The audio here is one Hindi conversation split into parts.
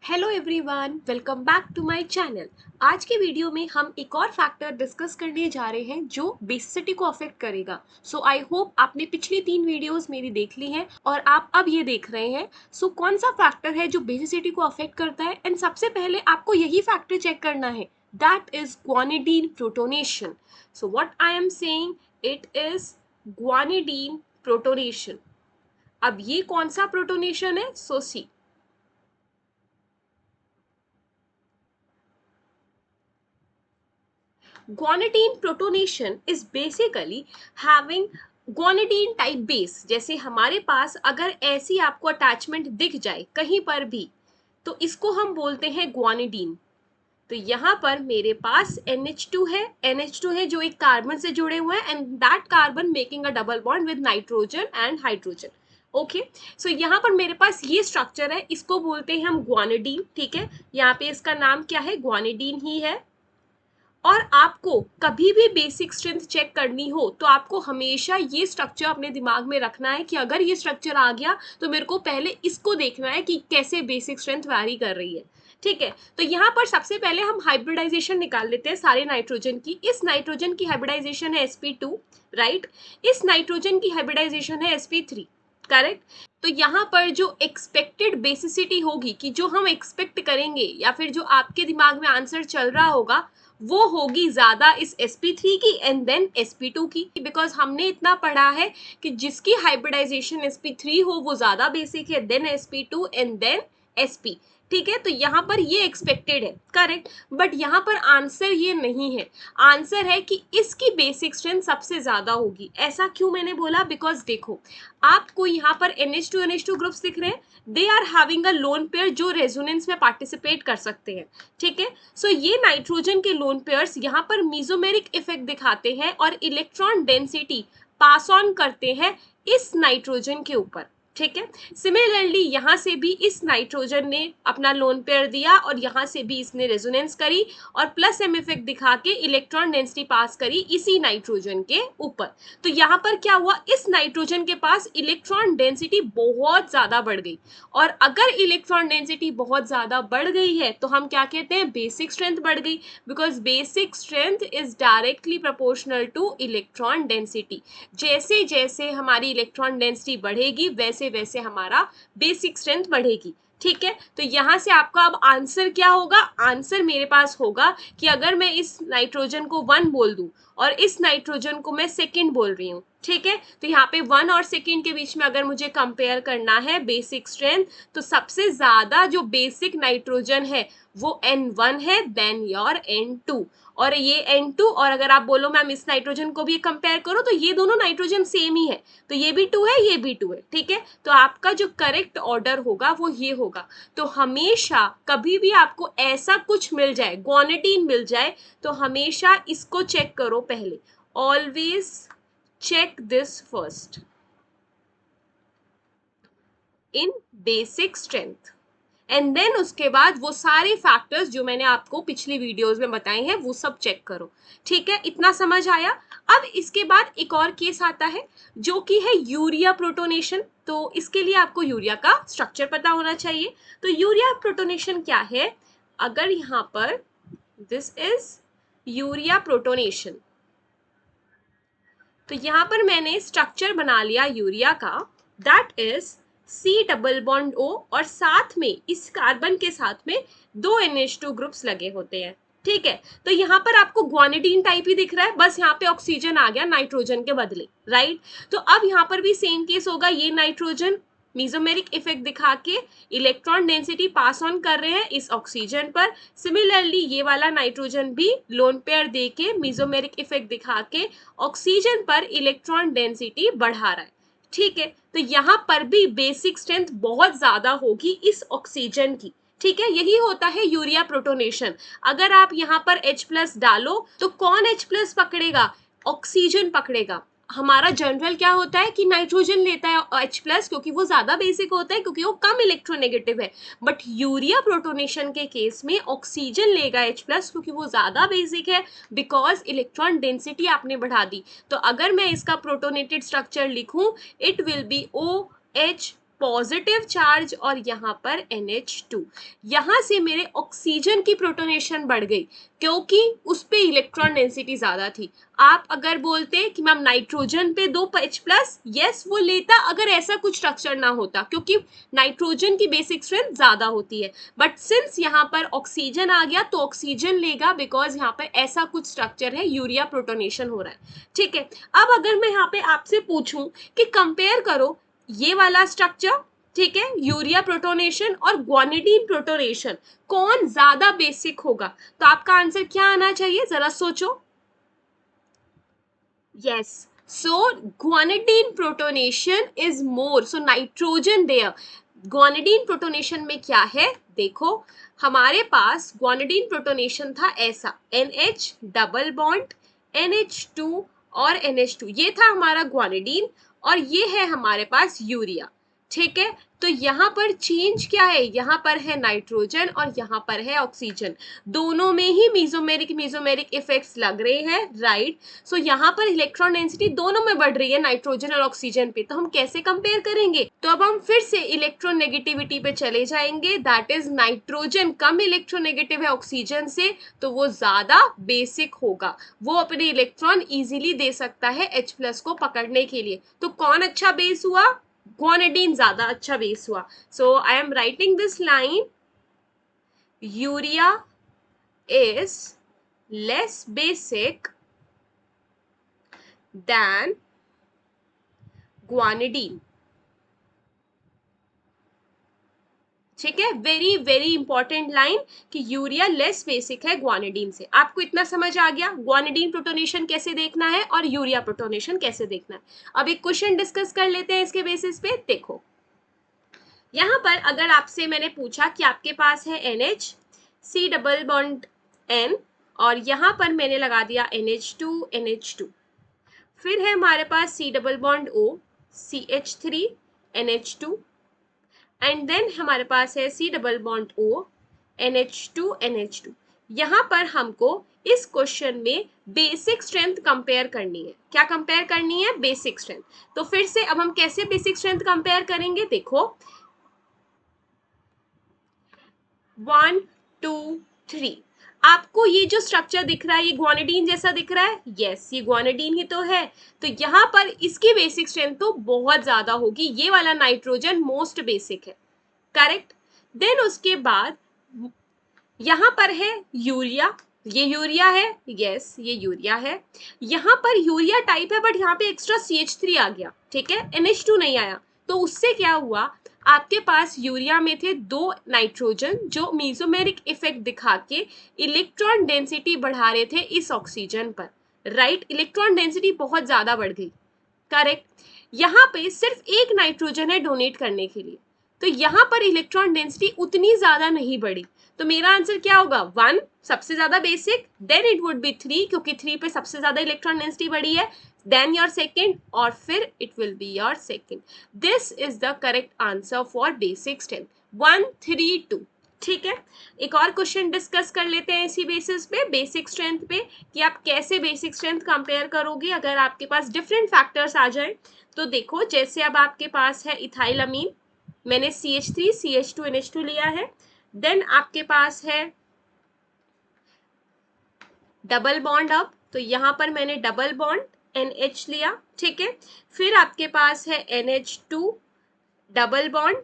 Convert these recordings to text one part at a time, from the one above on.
Hello everyone, welcome back to my channel. आज के वीडियो में हम एक और फैक्टर डिस्कस करने जा रहे हैं जो बेसिसिटी को अफेक्ट करेगा। सो आई होप आपने पिछली 3 वीडियोस मेरी देख ली हैं और आप अब ये देख रहे हैं। सो कौन सा फैक्टर है जो बेसिसिटी को अफेक्ट करता है, एंड सबसे पहले आपको यही फैक्टर चेक करना है, that is guanidine protonation. So what I am saying, it is guanidine protonation. अब ये कौन सा प्रोटोनेशन है? सो सी, guanidine protonation is basically having guanidine type base। जैसे हमारे पास अगर ऐसी आपको अटैचमेंट दिख जाए कहीं पर भी, तो इसको हम बोलते हैं guanidine। तो यहाँ पर मेरे पास NH2 है, NH2 है जो एक कार्बन से जुड़े हुए हैं, and that carbon making a double bond with nitrogen and hydrogen. Okay, so यहाँ पर मेरे पास ये स्ट्रक्चर है, इसको बोलते हैं हम ग्वानिडीन। ठीक है, यहाँ पे इसका नाम क्या है? ग्वानिडीन ही है। और आपको कभी भी बेसिक स्ट्रेंथ चेक करनी हो तो आपको हमेशा ये स्ट्रक्चर अपने दिमाग में रखना है कि अगर ये स्ट्रक्चर आ गया तो मेरे को पहले इसको देखना है कि कैसे बेसिक स्ट्रेंथ वैरी कर रही है। ठीक है, तो यहाँ पर सबसे पहले हम हाइब्रिडाइजेशन निकाल लेते हैं सारे नाइट्रोजन की। इस नाइट्रोजन की हाइब्रिडाइजेशन है sp2, राइट। इस नाइट्रोजन की हाइब्रिडाइजेशन है sp3, करेक्ट। तो यहाँ पर जो एक्सपेक्टेड बेसिसिटी होगी, कि जो हम एक्सपेक्ट करेंगे या फिर जो आपके दिमाग में आंसर चल रहा होगा, वो होगी ज्यादा इस sp3 की एंड देन sp2 की। बिकॉज हमने इतना पढ़ा है कि जिसकी हाइब्रिडाइजेशन sp3 हो वो ज्यादा बेसिक है then sp2 and then sp। ठीक है, तो यहाँ पर ये एक्सपेक्टेड है, करेक्ट। बट यहाँ पर आंसर ये नहीं है। आंसर है कि इसकी बेसिक स्ट्रेंथ सबसे ज्यादा होगी। ऐसा क्यों मैंने बोला? बिकॉज देखो, आपको यहाँ पर NH2 ग्रुप्स दिख रहे हैं, they are having a lone pair जो रेजोनेंस में पार्टिसिपेट कर सकते हैं। ठीक है, सो ये नाइट्रोजन के लोन पेयर्स यहाँ पर मीजोमेरिक इफेक्ट दिखाते हैं और इलेक्ट्रॉन डेंसिटी पास ऑन करते हैं इस नाइट्रोजन के ऊपर। ठीक है, सिमिलरली यहाँ से भी इस नाइट्रोजन ने अपना लोन पेयर दिया और यहाँ से भी इसने रेजोनेंस करी और प्लस एम इफेक्ट दिखा के इलेक्ट्रॉन डेंसिटी पास करी इसी नाइट्रोजन के ऊपर। तो यहाँ पर क्या हुआ? इस नाइट्रोजन के पास इलेक्ट्रॉन डेंसिटी बहुत ज्यादा बढ़ गई, और अगर इलेक्ट्रॉन डेंसिटी बहुत ज्यादा बढ़ गई है तो हम क्या कहते हैं? बेसिक स्ट्रेंथ बढ़ गई। Because basic strength is directly proportional two electron density. जैसे जैसे हमारी इलेक्ट्रॉन डेंसिटी बढ़ेगी वैसे वैसे हमारा बेसिक स्ट्रेंथ बढ़ेगी। ठीक है, तो यहां से आपका अब आंसर क्या होगा? आंसर मेरे पास होगा कि अगर मैं इस नाइट्रोजन को 1 बोल दूं और इस नाइट्रोजन को मैं सेकंड बोल रही हूं, ठीक है, तो यहाँ पे 1 और सेकंड के बीच में अगर मुझे कंपेयर करना है बेसिक स्ट्रेंथ, तो सबसे ज्यादा जो बेसिक नाइट्रोजन है वो N1 है, देन योर N2, और ये N2। और अगर आप बोलो मैम इस नाइट्रोजन को भी कंपेयर करो, तो ये दोनों नाइट्रोजन सेम ही है, तो ये भी 2 है, ये भी 2 है। ठीक है, तो आपका जो करेक्ट ऑर्डर होगा वो ये होगा। तो हमेशा कभी भी आपको ऐसा कुछ मिल जाए, ग्वानिडीन मिल जाए, तो हमेशा इसको चेक करो पहले। Always check this first in basic strength, and then उसके बाद वो सारे फैक्टर्स जो मैंने आपको पिछली वीडियोस में बताए हैं वो सब चेक करो। ठीक है, इतना समझ आया? अब इसके बाद एक और केस आता है जो कि है यूरिया प्रोटोनेशन। तो इसके लिए आपको यूरिया का स्ट्रक्चर पता होना चाहिए। तो यूरिया प्रोटोनेशन क्या है? अगर यहाँ पर दिस इज यूरिया प्रोटोनेशन, तो यहाँ पर मैंने स्ट्रक्चर बना लिया यूरिया का, that is C double bond O, और साथ में इस कार्बन के साथ में 2 NH2 ग्रुप्स लगे होते हैं। ठीक है, तो यहाँ पर आपको ग्वानिडीन टाइप ही दिख रहा है, बस यहाँ पे ऑक्सीजन आ गया नाइट्रोजन के बदले, राइट। तो अब यहाँ पर भी सेम केस होगा, ये नाइट्रोजन मीजोमेरिक इफेक्ट दिखा के इलेक्ट्रॉन डेंसिटी पास ऑन कर रहे हैं इस ऑक्सीजन पर। सिमिलरली ये वाला नाइट्रोजन भी लोन पेयर दे के मीजोमेरिक इफेक्ट दिखा के ऑक्सीजन पर इलेक्ट्रॉन डेंसिटी बढ़ा रहा है। ठीक है, तो यहाँ पर भी बेसिक स्ट्रेंथ बहुत ज्यादा होगी इस ऑक्सीजन की। ठीक है, यही होता है यूरिया प्रोटोनेशन। अगर आप यहाँ पर H+ डालो तो कौन H+ पकड़ेगा? ऑक्सीजन पकड़ेगा। हमारा जनरल क्या होता है कि नाइट्रोजन लेता है H+, क्योंकि वो ज्यादा बेसिक होता है, क्योंकि वो कम इलेक्ट्रोनेगेटिव है। बट यूरिया प्रोटोनेशन के केस में ऑक्सीजन लेगा H+, क्योंकि वो ज्यादा बेसिक है, बिकॉज इलेक्ट्रॉन डेंसिटी आपने बढ़ा दी। तो अगर मैं इसका प्रोटोनेटेड स्ट्रक्चर लिखूं, it will be OH positive charge और यहाँ पर NH2। यहाँ से मेरे ऑक्सीजन की प्रोटोनेशन बढ़ गई क्योंकि उस पे इलेक्ट्रॉन डेंसिटी ज्यादा थी। आप अगर बोलते कि मैम नाइट्रोजन पे 2 H+, यस वो लेता अगर ऐसा कुछ स्ट्रक्चर ना होता, क्योंकि नाइट्रोजन की बेसिक स्ट्रेंथ ज्यादा होती है, बट सिंस यहाँ पर ऑक्सीजन आ गया तो ऑक्सीजन लेगा बिकॉज यहाँ पर ऐसा कुछ स्ट्रक्चर है, यूरिया प्रोटोनेशन हो रहा है। ठीक है, अब अगर मैं यहाँ पे आपसे पूछूं कि कंपेयर करो ये वाला स्ट्रक्चर, ठीक है, यूरिया प्रोटोनेशन और ग्वानिडीन प्रोटोनेशन, कौन ज्यादा बेसिक होगा, तो आपका आंसर क्या आना चाहिए, जरा सोचो। Yes, so guanidine protonation is more, so nitrogen there. Guanidine protonation में क्या है, देखो हमारे पास ग्वानिडीन प्रोटोनेशन था ऐसा, NH डबल बॉन्ड NH2 और NH2, ये था हमारा ग्वानिडीन और ये है हमारे पास यूरिया। ठीक है, तो यहाँ पर चेंज क्या है, यहाँ पर है नाइट्रोजन और यहाँ पर है ऑक्सीजन, दोनों में ही मेसोमेरिक इफेक्ट्स लग रहे हैं, राइट। सो यहाँ पर इलेक्ट्रॉन डेंसिटी दोनों में बढ़ रही है, नाइट्रोजन और ऑक्सीजन पे, तो हम कैसे कंपेयर करेंगे, तो अब हम फिर से इलेक्ट्रोनेगेटिविटी पे चले जाएंगे, that is nitrogen come electronegative है ऑक्सीजन से, तो वो ज्यादा बेसिक होगा, वो अपने इलेक्ट्रॉन इजीली दे सकता है H+ को पकड़ने के लिए। तो कौन अच्छा बेस हुआ, ग्वानिडीन ज्यादा अच्छा बेस हुआ। So I am writing this line, urea is less basic then guanidine. ठीक है, वेरी वेरी इंपॉर्टेंट लाइन कि यूरिया लेस बेसिक है ग्वानिडीन से। आपको इतना समझ आ गया ग्वानिडीन प्रोटोनेशन कैसे देखना है और यूरिया प्रोटोनेशन कैसे देखना है। अब एक क्वेश्चन डिस्कस कर लेते हैं इसके बेसिस पे। देखो यहाँ पर अगर आपसे मैंने पूछा कि आपके पास है NH C double bond N और यहाँ पर मैंने लगा दिया NH2 NH2, फिर है हमारे पास C double bond O CH3 NH2 and then हमारे पास है C double bond O NH2 NH2। यहाँ पर हमको इस क्वेश्चन में बेसिक स्ट्रेंथ कंपेयर करनी है। क्या कंपेयर करनी है, बेसिक स्ट्रेंथ। तो फिर से अब हम कैसे बेसिक स्ट्रेंथ कंपेयर करेंगे, देखो 1 2 3, आपको ये जो स्ट्रक्चर दिख रहा है ये ग्वानिडीन जैसा दिख रहा है, यस ये ग्वानिडीन ही तो है, तो यहाँ पर इसकी बेसिक स्ट्रेंथ तो बहुत ज्यादा होगी, ये वाला नाइट्रोजन मोस्ट बेसिक है, करेक्ट। देन उसके बाद यहाँ पर है यूरिया, ये यूरिया है, यस ये यूरिया है, यहाँ पर यूरिया टाइप है बट यहाँ पे एक्स्ट्रा CH3 आ गया, ठीक है, NH2 नहीं आया, तो उससे क्या हुआ, आपके पास यूरिया में थे 2 नाइट्रोजन जो मेसोमेरिक इफेक्ट दिखा के इलेक्ट्रॉन डेंसिटी बढ़ा रहे थे इस ऑक्सीजन पर, राइट, इलेक्ट्रॉन डेंसिटी बहुत ज्यादा बढ़ गई, करेक्ट। यहाँ पे सिर्फ एक नाइट्रोजन है डोनेट करने के लिए, तो यहाँ पर इलेक्ट्रॉन डेंसिटी उतनी ज्यादा नहीं बढ़ी, तो मेरा आंसर क्या होगा, 1 सबसे ज्यादा basic, then it would be 3 क्योंकि 3 पे सबसे ज्यादा इलेक्ट्रॉन डेंसिटी बढ़ी है, देन योर सेकेंड और फिर it will be your second. This is the correct answer for basic strength 1 3 2। ठीक है, एक और क्वेश्चन डिस्कस कर लेते हैं इसी बेसिस पे, बेसिक स्ट्रेंथ पे, कि आप कैसे बेसिक स्ट्रेंथ कंपेयर करोगे अगर आपके पास डिफरेंट फैक्टर्स आ जाए। तो देखो जैसे अब आपके पास है इथाइलअमीन, मैंने CH3 CH2 NH2 लिया है, देन आपके पास है डबल बॉन्ड अप, तो यहाँ पर मैंने डबल बॉन्ड NH लिया, ठीक है, फिर आपके पास है NH2 डबल बॉन्ड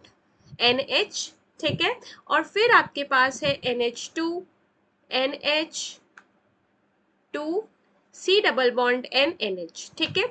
NH, ठीक है, और फिर आपके पास है NH2 NH2 C double bond NH, ठीक है,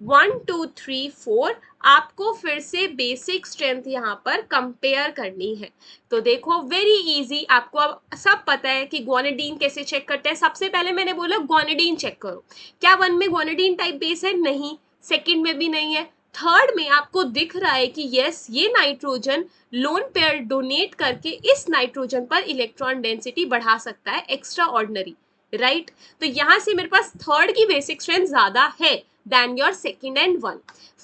1 2 3 4 आपको फिर से बेसिक स्ट्रेंथ यहाँ पर कंपेयर करनी है। तो देखो वेरी इजी, आपको अब सब पता है कि ग्वानिडीन कैसे चेक करते हैं। सबसे पहले मैंने बोला ग्वानिडीन चेक करो, क्या 1 में ग्वानिडीन टाइप बेस है, नहीं, सेकंड में भी नहीं है, थर्ड में आपको दिख रहा है कि यस ये नाइट्रोजन लोन पेयर डोनेट करके इस नाइट्रोजन पर इलेक्ट्रॉन डेंसिटी बढ़ा सकता है एक्स्ट्रा ऑर्डिनरी, राइट। तो यहां से मेरे पास थर्ड की बेसिक स्ट्रेंथ ज्यादा है then your second and 1।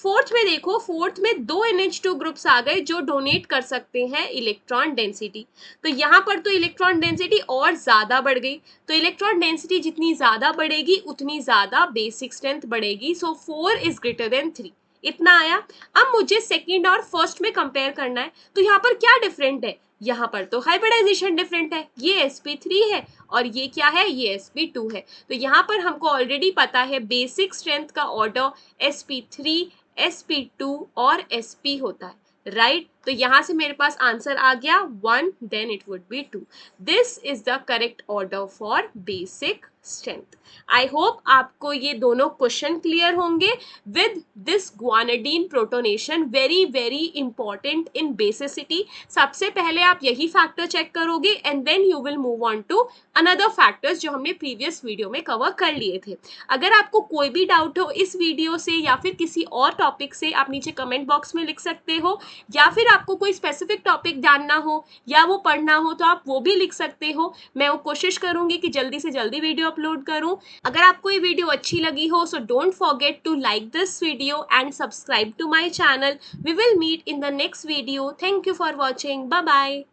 Fourth में देखो, फोर्थ में 2 NH2 ग्रुप्स आ गए जो डोनेट कर सकते हैं इलेक्ट्रॉन डेंसिटी, तो यहाँ पर तो इलेक्ट्रॉन डेंसिटी और ज्यादा बढ़ गई, तो इलेक्ट्रॉन डेंसिटी जितनी ज्यादा बढ़ेगी उतनी ज्यादा बेसिक स्ट्रेंथ बढ़ेगी, सो 4 इज ग्रेटर देन 3। इतना आया। अब मुझे सेकंड और फर्स्ट में कंपेयर करना है, तो यहाँ पर क्या डिफरेंट है, यहाँ पर तो हाइब्रिडाइजेशन डिफरेंट है, ये sp3 है और ये क्या है, ये sp2 है। तो यहाँ पर हमको ऑलरेडी पता है बेसिक स्ट्रेंथ का ऑर्डर sp3, sp2 और sp होता है, राइट तो यहाँ से मेरे पास आंसर आ गया 1, then it would be 2। This is the correct order for basic strength. I hope आपको ये दोनों क्वेश्चन क्लियर होंगे with this guanidine protonation, very very important in basicity. सबसे पहले आप यही फैक्टर चेक करोगे and then you will move on to another factors जो हमने प्रीवियस वीडियो में कवर कर लिए थे। अगर आपको कोई भी डाउट हो इस वीडियो से या फिर किसी और टॉपिक से, आप नीचे कमेंट बॉक्स में लिख सकते हो, या फिर आपको कोई स्पेसिफिक टॉपिक जानना हो या वो पढ़ना हो तो आप वो भी लिख सकते हो। मैं वो कोशिश करूंगी कि जल्दी से जल्दी वीडियो अपलोड करूं। अगर आपको ये वीडियो अच्छी लगी हो so don't forget to like this video and subscribe to my channel. We will meet in the next video. Thank you for watching. Bye bye.